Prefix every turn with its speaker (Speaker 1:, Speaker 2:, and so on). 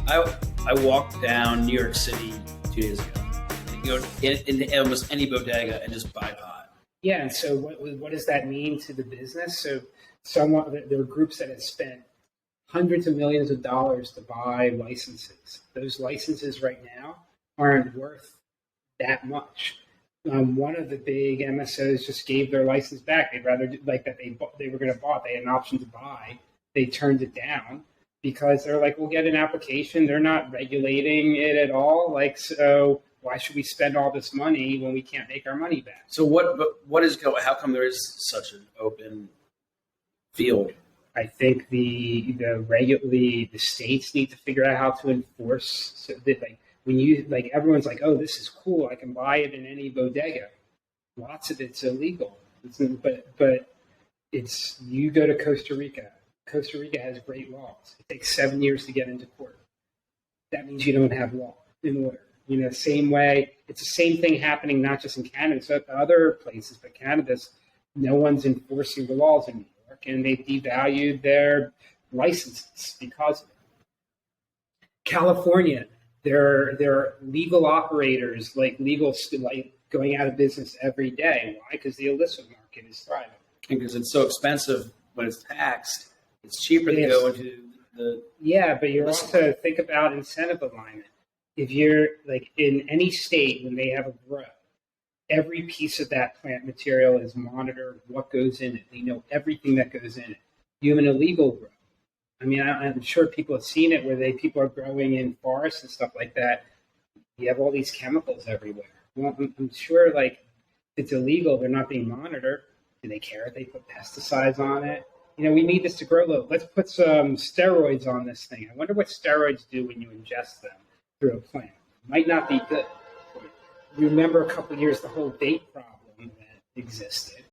Speaker 1: I walked down New York City 2 days ago. You go in almost any bodega and just buy pot.
Speaker 2: Yeah, and so what does that mean to the business? So there are groups that have spent hundreds of millions of dollars to buy licenses. Those licenses right now aren't worth that much. One of the big MSOs just gave their license back. They'd rather like that they were going to buy. They had an option to buy. They turned it down because they're like, we'll get an application. They're not regulating it at all. Like, so why should we spend all this money when we can't make our money back?
Speaker 1: So what is going? How come there is such an open field?
Speaker 2: I think the states need to figure out how to enforce so that, like, when you like everyone's like, oh, this is cool, I can buy it in any bodega. Lots of it's illegal. But it's you go to Costa Rica. Costa Rica has great laws. It takes 7 years to get into court. That means you don't have law in order. You know, same way, it's the same thing happening not just in cannabis, but other places, but cannabis, no one's enforcing the laws in New York, and they've devalued their licenses because of it. California, there are legal operators, like going out of business every day. Why? Because the illicit market is thriving.
Speaker 1: Because it's so expensive when it's taxed, it's cheaper to go into the...
Speaker 2: Yeah, but you also think about incentive alignment. If you're like in any state, when they have a grow, every piece of that plant material is monitored, what goes in it. They know everything that goes in it. You have an illegal grow. I mean, I'm sure people have seen it where people are growing in forests and stuff like that. You have all these chemicals everywhere. Well, I'm sure like it's illegal. They're not being monitored. Do they care if they put pesticides on it? You know, we need this to grow low. Let's put some steroids on this thing. I wonder what steroids do when you ingest them through a plant. Might not be good. You remember a couple of years, the whole vape problem that existed.